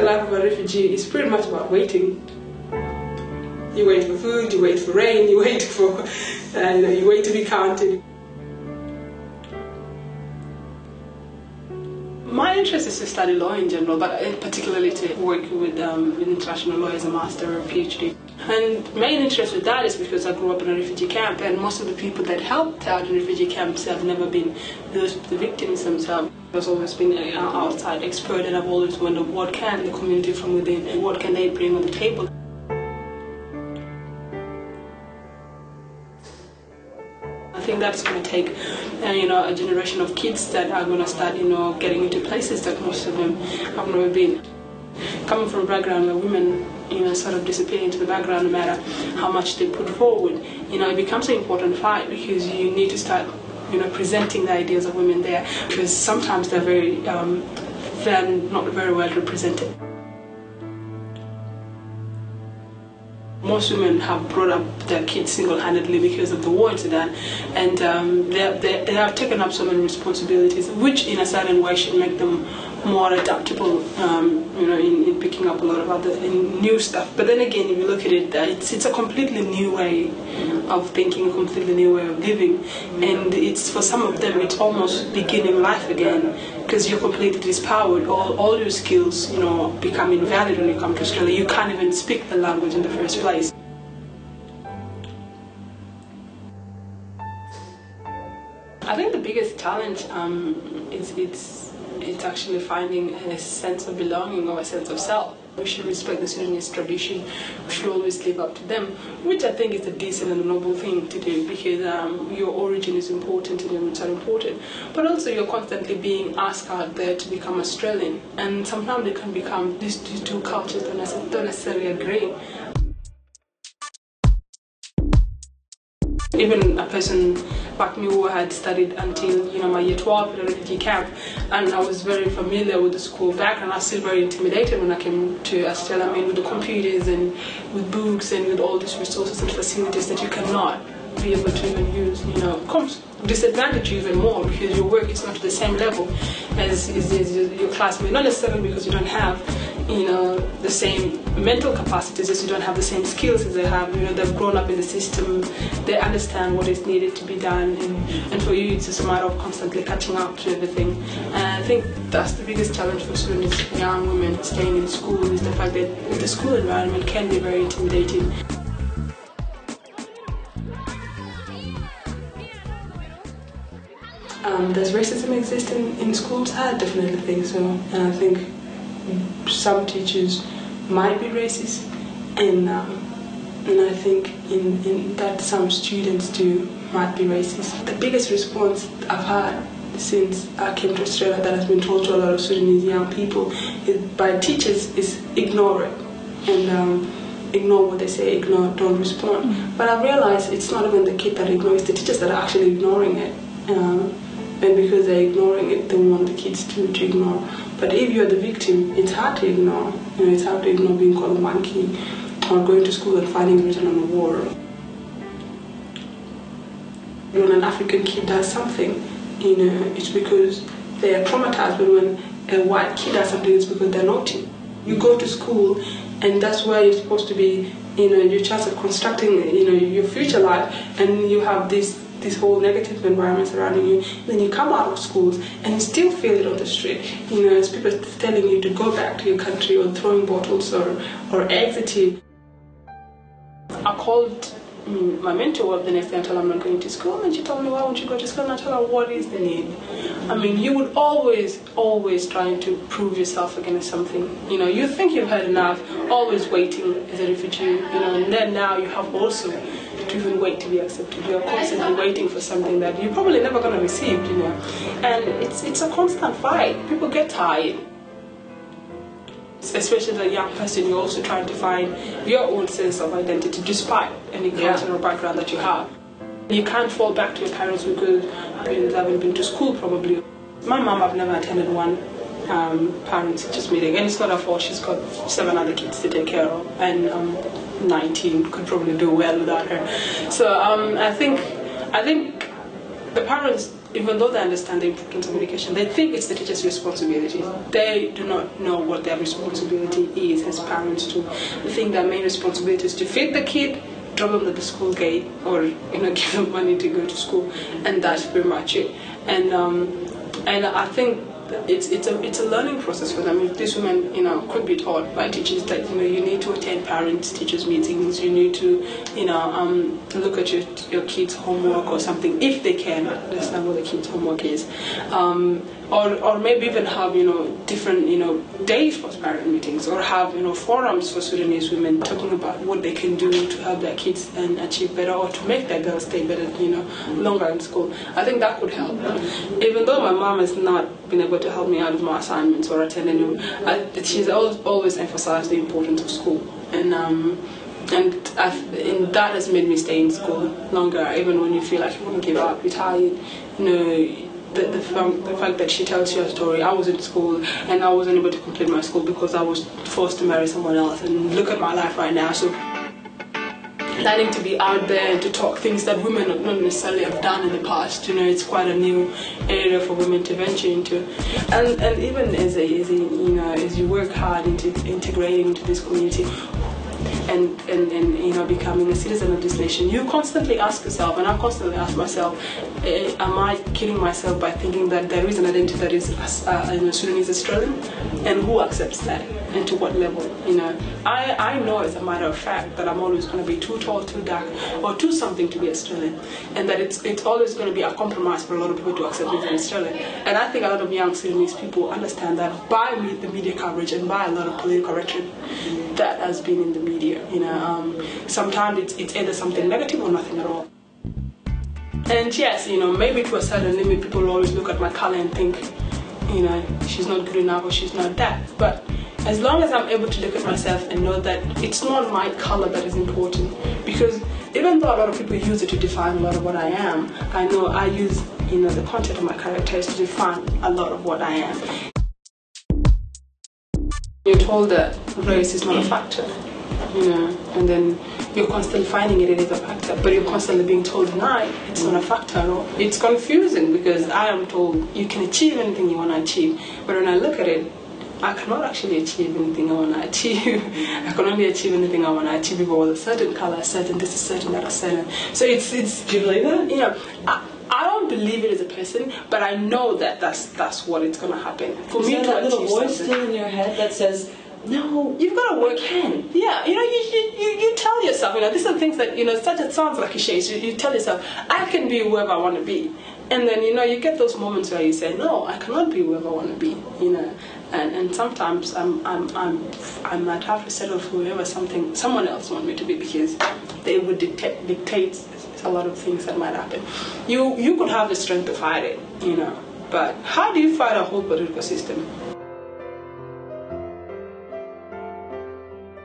The life of a refugee is pretty much about waiting. You wait for food, you wait for rain, you wait for, you wait to be counted. My interest is to study law in general, but particularly to work with international law as a master or a PhD. And main interest with that is because I grew up in a refugee camp, and most of the people that helped out in refugee camps have never been the victims themselves. I've always been an outside expert, and I've always wondered what can the community from within, and what can they bring on the table. I think that's going to take, a generation of kids that are going to start, getting into places that most of them have never been. Coming from a background where women, sort of disappear into the background no matter how much they put forward, it becomes an important fight because you need to start, presenting the ideas of women there, because sometimes they're not very well represented. Most women have brought up their kids single-handedly because of the war in Sudan, and they have taken up so many responsibilities, which in a certain way should make them more adaptable, in picking up a lot of other new stuff. But then again, if you look at it, it's a completely new way of thinking, a completely new way of living, and it's for some of them it's almost beginning life again, because you're completely dispowered. All your skills, become invalid when you come to Australia. You can't even speak the language in the first place. I think the biggest challenge it's actually finding a sense of belonging or a sense of self. We should respect the Sudanese tradition. We should always live up to them, which I think is a decent and noble thing to do, because your origin is important and your roots are important. But also you're constantly being asked out there to become Australian, and sometimes they can become these two cultures that don't necessarily agree. Even a person like me who had studied until my year 12 in a refugee camp, and I was very familiar with the school background, I was still very intimidated when I came to Australia. I mean, with the computers and with books and with all these resources and facilities that you cannot be able to even use, comes disadvantage you even more, because your work is not to the same level as your classmate. Not necessarily because you don't have the same mental capacities, as you don't have the same skills as they have. They've grown up in the system, they understand what is needed to be done, and for you it's just a matter of constantly catching up to everything. And I think that's the biggest challenge for students, young women staying in school, is the fact that the school environment can be very intimidating. Does racism exist in schools? I definitely think so, and I think some teachers might be racist, and I think in that some students too might be racist. The biggest response I've had since I came to Australia that has been told to a lot of Sudanese young people by teachers is ignore it, and ignore what they say, ignore, don't respond. But I realized it's not even the kid that ignores, it's the teachers that are actually ignoring it. And because they're ignoring it, they want the kids to ignore. But if you're the victim, it's hard to ignore. It's hard to ignore being called a monkey, or going to school and finding written on the wall. When an African kid does something, it's because they are traumatized. But when a white kid does something, it's because they're naughty. You go to school, and that's where you're supposed to be, your chance of constructing, your future life, and you have this whole negative environment surrounding you. Then you come out of schools and you still feel it on the street. As people telling you to go back to your country, or throwing bottles or exit you. I called my mentor up the next day and told her I'm not going to school, and she told me, why won't you go to school? And I told her, what is the need? I mean, you would always trying to prove yourself against something. You think you've had enough, always waiting as a refugee, and then now you have also to even wait to be accepted. You're constantly waiting for something that you're probably never going to receive, And it's a constant fight. People get tired. Especially as a young person, you're also trying to find your own sense of identity despite any cultural background that you have. You can't fall back to your parents because they haven't been to school probably. My mom, I've never attended one parents-teachers meeting, and it's not her fault. She's got 7 other kids to take care of, and 19 could probably do well without her. So I think the parents even though they understand the importance of education, they think it's the teacher's responsibility. They do not know what their responsibility is as parents too. They think their main responsibility is to feed the kid, drop them at the school gate, or give them money to go to school, and that's pretty much it. And I think it's a learning process for them. If these women could be taught by teachers that you need to attend parents teachers meetings, you need to look at your kids' homework or something if they can understand what the kids' homework is, or maybe even have different days for parent meetings, or have forums for Sudanese women talking about what they can do to help their kids and achieve better, or to make their girls stay better longer in school. I think that could help. Even though my mom has not been able to help me out of my assignments or attend any, she's always emphasized the importance of school, and that has made me stay in school longer, even when you feel like you want to give up, you're tired. The fact that she tells you a story. I was in school and I wasn't able to complete my school because I was forced to marry someone else, and look at my life right now. So learning to be out there and to talk things that women not necessarily have done in the past, it's quite a new area for women to venture into. And even as you work hard into integrating into this community, and becoming a citizen of this nation, you constantly ask yourself, and I constantly ask myself, am I kidding myself by thinking that there is an identity that is Sudanese Australian, and who accepts that, and to what level? I know as a matter of fact that I'm always going to be too tall, too dark, or too something to be Australian, and that it's always going to be a compromise for a lot of people to accept me as an Australian. And I think a lot of young Sudanese people understand that by the media coverage and by a lot of political rhetoric that has been in the media. Sometimes it's either something negative or nothing at all. And yes, maybe to a certain limit, people will always look at my color and think, she's not good enough or she's not that. But as long as I'm able to look at myself and know that it's not my color that is important, because even though a lot of people use it to define a lot of what I am, I know I use the content of my characters to define a lot of what I am. You're told that race is not a factor, and then you're constantly finding it is a factor, but you're constantly being told tonight it's not a factor at all. It's confusing because I am told you can achieve anything you want to achieve, but when I look at it, I cannot actually achieve anything I want to achieve. I can only achieve anything I want to achieve with a certain color, a certain this, a certain that, a certain. So it's. Do you believe that? I don't believe it as a person, but I know that that's what it's going to happen. For me, that little voice still in your head that says, no, you've got to work. Can. Yeah, you tell yourself, these are things that, it sounds like cliches. You tell yourself, I can be whoever I want to be. And then, you get those moments where you say, no, I cannot be whoever I want to be, And sometimes I might have to settle for whoever someone else wants me to be, because they would dictate a lot of things that might happen. You could have the strength to fight it, but how do you fight a whole political system?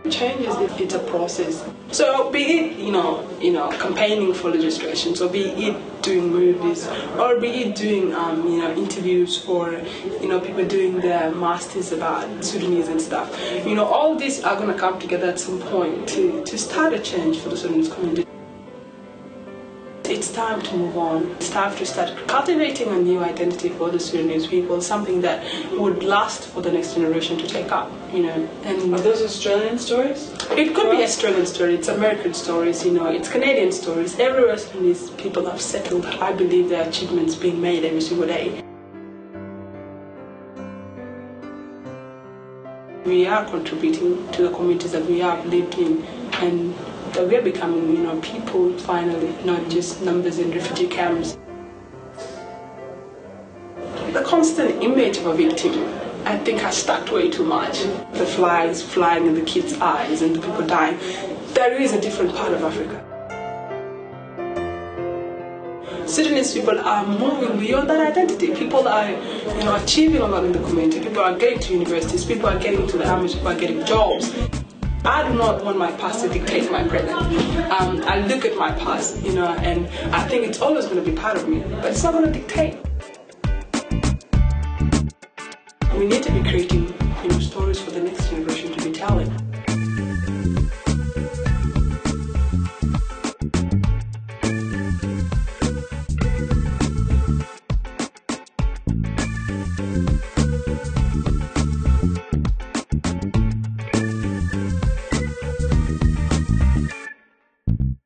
Change it's a process. So be it campaigning for legislation, so be it doing movies, or be it doing interviews for people doing their masters about Sudanese and stuff. All these are going to come together at some point to start a change for the Sudanese community. It's time to move on. It's time to start cultivating a new identity for the Sudanese people, something that would last for the next generation to take up, And are those Australian stories? It could be Australian stories, it's American stories, it's Canadian stories. Everywhere Sudanese people have settled, I believe there are achievements being made every single day. We are contributing to the communities that we have lived in, and that we are becoming, people finally, not just numbers in refugee camps. The constant image of a victim, I think, has stuck way too much. The flies flying in the kids' eyes and the people dying. There is a different part of Africa. Sudanese people are moving beyond that identity. People are, achieving a lot in the community. People are getting to universities. People are getting to the army. People are getting jobs. I do not want my past to dictate my present. I look at my past, and I think it's always going to be part of me, but it's not going to dictate. We need to be creating, stories for the next generation to be telling. you.